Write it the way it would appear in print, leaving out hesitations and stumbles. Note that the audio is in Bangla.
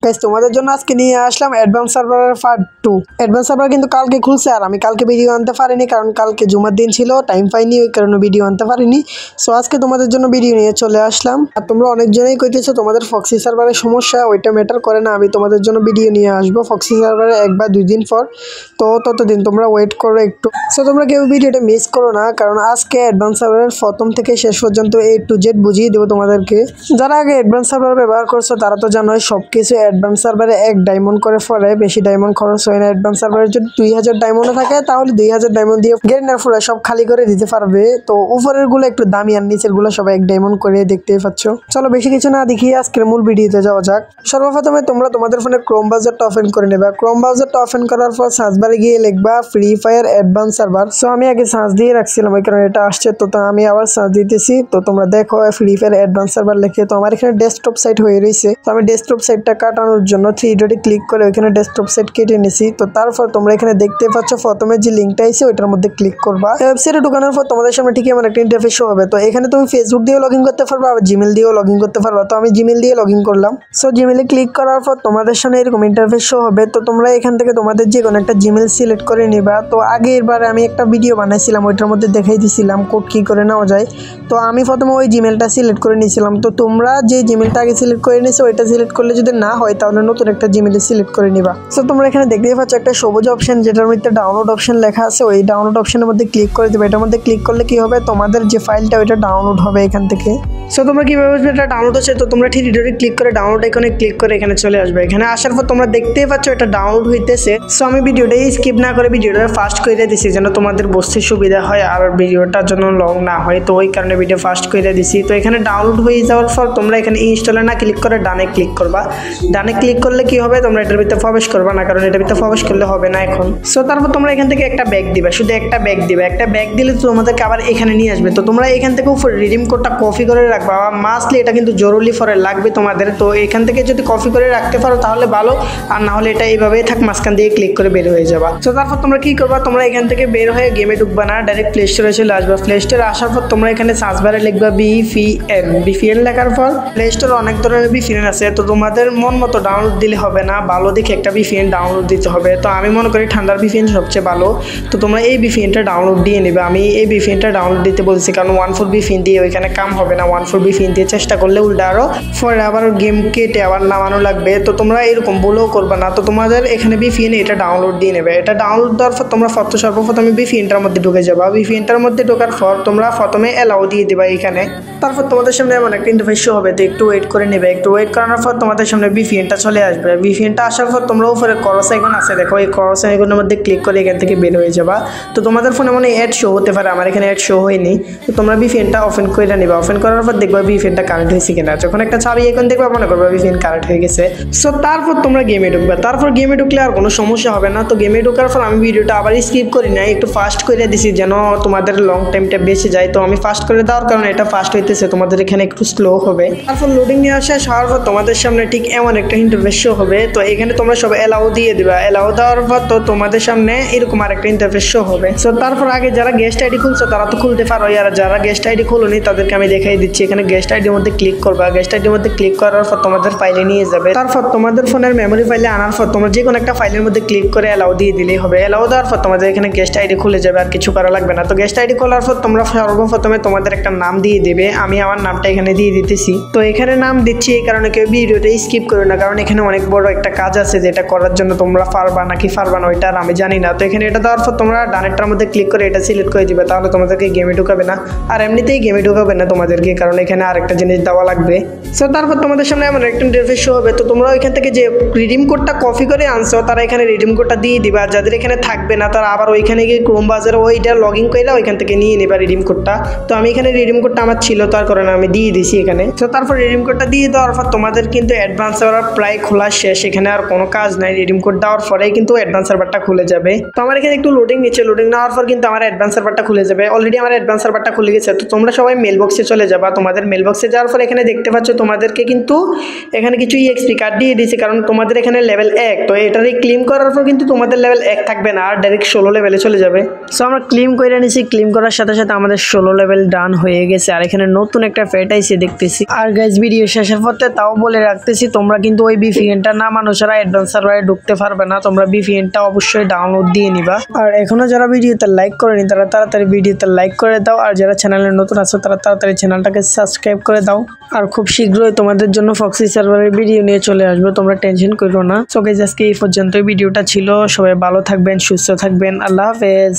গাইস তোমাদের জন্য আজকে নিয়ে আসলাম অ্যাডভান্স সার্ভারের পার্ট 2। অ্যাডভান্স সার্ভার কিন্তু কালকে খুলছে আর আমি কালকে ভিডিও আনতে পারিনি কারণ কালকে জুমার দিন ছিল, টাইম পাইনি, ওই কারণে ভিডিও আনতে পারিনি। সো আজকে তোমাদের জন্য ভিডিও নিয়ে চলে আসলাম। আর তোমরা অনেকজনই কইতেছো তোমাদের ফক্সি সার্ভারের সমস্যা, ওইটা ম্যাটার করে না, আমি তোমাদের জন্য ভিডিও নিয়ে আসবো ফক্সি সার্ভারে 1 বা 2 দিন পর। তো ততদিন তোমরা ওয়েট করো একটু। সো তোমরা কেউ ভিডিওটা মিস করো না, কারণ আজকে অ্যাডভান্স সার্ভারের প্রথম থেকে শেষ পর্যন্ত A to Z বুঝিয়ে দেবো তোমাদেরকে। যারা আগে অ্যাডভান্স সার্ভার ব্যবহার করছো তারা তো জানোই সব কিছু অ্যাডভান্স সার্ভারে 1 ডায়মন্ড করে পড়ে, বেশি ডায়মন্ড খরচ হয় না। অ্যাডভান্স সার্ভারে যদি 2000 ডায়মন্ড থাকে তাহলে 2000 ডায়মন্ড দিয়ে গেরিনার ফুলে সব খালি করে দিতে পারবে। তো উপরের গুলো একটু দামি আর নিচের গুলো সব 1 ডায়মন্ড করে দেখতেই পাচ্ছ। চলো বেশি কিছু না দেখিয়ে আজকের মূল ভিডিওতে যাওয়া যাক। সর্বপ্রথমে তোমরা তোমাদের ফোনে ক্রোম ব্রাউজারটা ওপেন করে নেবে। ক্রোম ব্রাউজারটা ওপেন করার পর সার্চ বারে গিয়ে লিখবা free fire advance server. So আমি আগে সার্চ দিয়ে রাখছিলাম ওই কারণে এটা আসছে, তো আমি আবার সার্চ দিতেছি। তো তোমরা দেখো ফ্রি ফায়ার অ্যাডভান্স সার্ভার লিখে তো আমার এখানে ডেস্কটপ সাইট হয়ে রয়েছে। তো আমি ডেস্কটপ সাইটটা কাটানোর জন্য 3 ডটে ক্লিক করে ওইখানে ডেস্কটপ সাইট কেটে নিছি। তো তারপর তোমরা এখানে দেখতে পাচ্ছ প্রথমে যে লিঙ্কটা আছে ওইটার মধ্যে ক্লিক করবা। ওয়েবসাইটে ঢোকানোর পর তোমাদের সামনে ঠিক এমন একটা ইন্টারফেস শো হবে। তো এখানে তুমি ফেসবুক দিয়েও লগইন করতে পারবা, আবার জিমেল দিয়েও লগইন করতে পারবা। তো আমি জিমেল দিয়ে লগইন করলাম। সো জিমেলে ক্লিক করার পর তোমাদের সামনে এরকম ইন্টারফেস শো হবে। তো তোমরা এখান থেকে তোমাদের যে কোনো একটা জিমেল সিলেক্ট করে নিবা। তো আগেরবারে আমি একটা ভিডিও বানাইছিলাম, ওইটার মধ্যে দেখাই দিছিলাম কোড কি করে নেওয়া যায়। তো আমি প্রথমে ওই জিমেলটা সিলেক্ট করে নিয়েছিলাম। তো তোমরা যে জিমেলটা আগে সিলেক্ট করে নিয়েছো ওইটা সিলেক্ট করলে যদি না হয় তাহলে নতুন একটা জিমেল সিলেক্ট করে নিবা। সো তোমরা এখানে দেখতেই পাচ্ছ একটা সবুজ অপশন যেটার মধ্যে ডাউনলোড অপশন লেখা আছে, ওই ডাউনলোড অপশনের মধ্যে ক্লিক করে দেবে। এটার মধ্যে ক্লিক করলে কি হবে, তোমাদের যে ফাইলটা ওইটা ডাউনলোড হবে এখান থেকে। সো তোমরা কিভাবে বুঝবে এটা ডাউনলোড হচ্ছে, তো তোমরা ঠিক ভিডিওতে ক্লিক করে ডাউনলোড আইকনে ক্লিক করে এখানে চলে আসবে। এখানে আসার পর তোমরা দেখতেই পাচ্ছ এটা ডাউনলোড হইতেছে। সো আমি ভিডিওটা স্কিপ না করে ভিডিওটা ফাস্ট করে দিছি যেন তোমাদের বুঝতে সুবিধা হয় আর ভিডিওটার জন্য লং না হয়, তো ওই কারণে ভিডিও ফাস্ট করে দিছি। তো এখানে ডাউনলোড হয়ে যাওয়ার পর তোমরা এখানে ইনস্টলে না ক্লিক করে ডানে ক্লিক করবা। ডানে ক্লিক করলে কি হবে, তোমরা এটার ভিতরে প্রবেশ করবা না, কারণ এটার ভিতরে প্রবেশ করলে হবে না এখন। সো তারপর তোমরা এখান থেকে একটা ব্যাগ দিবা, শুধু একটা ব্যাগ দিবা। একটা ব্যাগ দিলে তোমাদেরকে আবার এখানে নিয়ে আসবে। তো তোমরা এখান থেকে রিডিম কোডটা কপি করে রাখবা, মাস্টলি এটা কিন্তু জরুরি ফরে লাগবে তোমাদের। তো এখান থেকে যদি কপি করে রাখতে পারো তাহলে ভালো, আর না হলে এটা এইভাবেই থাক, মাঝখান দিয়ে ক্লিক করে বের হয়ে যাবা। তো তারপর তোমরা কি করবা, তোমরা এখান থেকে বের হয়ে গেমে ঢুকবা না, ডাইরেক্ট প্লে স্টোরে চলে আসবা। প্লে স্টোরে আসার পর তোমরা এখানে সার্চ বারে লিখবা বিপিএন লেখার পর প্লে স্টোরে অনেক ধরনের বিপিএন আছে। তো তোমাদের মন মতো ডাউনলোড দিলে হবে না, ভালো দেখে একটা বিপিএন ডাউনলোড দিতে হবে। তো আমি মনে করি ঠান্ডার বিপিএন সবচেয়ে ভালো। তো তোমরা এই বিপিএনটা ডাউনলোড দিয়ে নেবে। আমি এই বিপিএনটা ডাউনলোড দিতে বলছি কারণ 1.4 বিপিএন দিয়ে ওইখানে কাম হবে না। 1.4 বিপিএন দিয়ে চেষ্টা করলে উল্টা আরও পরে আবার গেম কেটে আবার নামানো লাগবে। তো তোমরা এরকম বলেও করবে না। তো তোমাদের এখানে বিপিএন এটা ডাউনলোড দিয়ে নেবে। এটা ডাউনলোড দেওয়ার পর তোমরা সর্বপ্রথমে বিপিএনটার মধ্যে ঢুকে যাবা। বিপিএনটার মধ্যে ঢোকার পর তোমরা প্রথমে অ্যালাউ দিয়ে দেবা এখানে। তারপর তোমাদের সামনে এমন একটা ইন্টারফেস শো হবে, তো একটু ওয়েট করে নেবে। একটু ওয়েট করানোর পর তোমাদের সামনে বিপিএনটা চলে আসবে। বিপিএনটা আসার পর তোমরা উপরে ক্রস আইকন আছে দেখো, এই ক্রস আইকনের মধ্যে ক্লিক করে এখান থেকে বের হয়ে যাবা। তো তোমাদের ফোনে মনে অ্যাড শো হতে পারে, আমার এখানে অ্যাড শো হয়নি। তো তোমরা বিপিএনটা ওপেন করে নিবা। ওপেন করার পর দেখবা বিপিএনটা কানেক্ট হয়েছে কিনা। যখন একটা চাবি আইকন দেখবা মনে করবা বিপিএন কানেক্ট হয়ে গেছে। সো তারপর তোমরা গেমে ঢুকবা। তারপর গেমে ঢুকলে আর কোনো সমস্যা হবে না। তো গেমে ঢোকার পর আমি ভিডিওটা আবার স্কিপ করি না, একটু ফাস্ট করে দিছি যেন তোমাদের লং টাইমটা বেঁচে যায়। তো আমি ফাস্ট করে দেওয়ার কারণে এটা ফাস্ট হইতেছে, তোমাদের এখানে একটু স্লো হবে। তারপর লোডিং নিয়ে আসা হওয়ার পর তোমাদের সামনে ঠিক এমন একটা ইন্টারফেস শো হবে। তো এখানে তোমরা সব অ্যালাউ দিয়ে দিবা। অ্যালাউ দেওয়ার পর তো তোমাদের সামনে এরকম আরেকটা ইন্টারফেস শো হবে। সো তারপর আগে যারা গেস্ট আইডি খুলছো তারা তো খুলতে পারো, আর যারা গেস্ট আইডি খুলুনি তাদেরকে আমি দেখাই দিচ্ছি। এখানে গেস্ট আইডির মধ্যে ক্লিক করবা। গেস্ট আইডির মধ্যে ক্লিক করার পর তোমাদের ফাইলে নিয়ে যাবে। তারপর তোমাদের ফোনের মেমোরি ফাইলে আনার পর তোমরা যে কোনো একটা ফাইলের মধ্যে ক্লিক করে অ্যালাউ দিয়ে দিলেই হবে। অ্যালাউ দেওয়ার পর তোমাদের এখানে গেস্ট আইডি খুলে যাবে, আর কিছু করা লাগবে না। তো গেস্ট আইডি খোলার পর তোমরা সর্বপ্রথমে তোমাদের একটা নাম দিয়ে দেবে। আমি আমার নামটা এখানে দিয়ে দিতেছি। তো এখানে নাম দিচ্ছি এই কারণে কেউ ভিডিওটা স্কিপ করো না, কারণ এখানে অনেক বড় একটা কাজ আছে যেটা করার জন্য তোমরা পারবা নাকি পারবা না ওইটা আর আমি জানি না। তো এখানে এটা দেওয়ার পর তোমরা ডানেরটার মধ্যে ক্লিক করে এটা সিলেক্ট করে দিবে, তাহলে তোমাদেরকে গেমে ঢুকাবে না। আর এমনিতেই গেমে ঢুকাবে না তোমাদেরকে, কারণ এখানে আরেকটা জিনিস দেওয়া লাগবে। সো তারপর তোমাদের সামনে এমন একটা ইন্টারফেস শো হবে। তো তোমরা ওইখান থেকে যে রিডিম কোডটা কপি করে আনছো তারা এখানে রিডিম কোডটা দিয়ে দিবা। যাদের এখানে থাকবে না তারা আবার ওইখানে গিয়ে ক্রোম ব্রাউজারে ওইটা লগ ইন করে ওইখান থেকে নিয়ে নেবা রিডিম কোডটা। তো আমি এখানে রিডিম কোডটা আমার ছিল, তার কারণে আমি দিয়ে দিছি এখানে। তো তারপর রিডিম কোডটা দিয়ে দেওয়ার পর তোমাদের কিন্তু অ্যাডভান্স সার্ভার প্রায় খোলা শেষ, এখানে আর কোনো কাজ নাই। রিডিম কোড দেওয়ার পরেই কিন্তু অ্যাডভান্স সার্ভারটা খুলে যাবে। তো আমার এখানে একটু লোডিং নিচ্ছে, লোডিং নেওয়ার পর কিন্তু আমার অ্যাডভান্স সার্ভারটা খুলে যাবে। অলরেডি আমার অ্যাডভান্স সার্ভারটা খুলে গেছে। তো তোমরা সবাই মেল বক্সে চলে যাবা। তোমাদের মেল বক্সে যাওয়ার পর এখানে দেখতে পাচ্ছ তোমাদেরকে কিন্তু এখানে কিছু এক্সপি কার্ড দিয়ে দিয়েছে, কারণ তোমাদের এখানে লেভেল 1। তো এটারে ক্লেম করার পর কিন্তু তোমাদের লেভেল 1 থাকবে না, আর ডাইরেক্ট 16 লেভেলে চলে যাবে। সো আমরা ক্লেম করে নিছি। ক্লেম করার সাথে সাথে আমাদের 16 লেভেল ডান হয়ে গেছে। আর এখানে নতুন একটা ফেট আইছে দেখতেছি। আর গাইজ ভিডিও শেষের পথে তাও বলে রাখতেছি তোমরা কিন্তু কিন্তু ওই ভিপিএনটা নামানো ছাড়া অ্যাডভান্স সার্ভারে ঢুকতে পারবে না। তোমরা ভিপিএনটা অবশ্যই ডাউনলোড দিয়ে নিবা। আর এখনো যারা ভিডিওতে লাইক করেনি তারা তাড়াতাড়ি ভিডিওতে লাইক করে দাও। আর যারা চ্যানেলে নতুন আছো তারা তাড়াতাড়ি চ্যানেলটাকে সাবস্ক্রাইব করে দাও। আর খুব শীঘ্রই তোমাদের জন্য ফক্সি সার্ভারের ভিডিও নিয়ে চলে আসবে, তোমরা টেনশন করো না। সো গাইস, আজকে এই পর্যন্তই ভিডিওটা ছিল। সবাই ভালো থাকবেন, সুস্থ থাকবেন। আল্লাহ হাফেজ।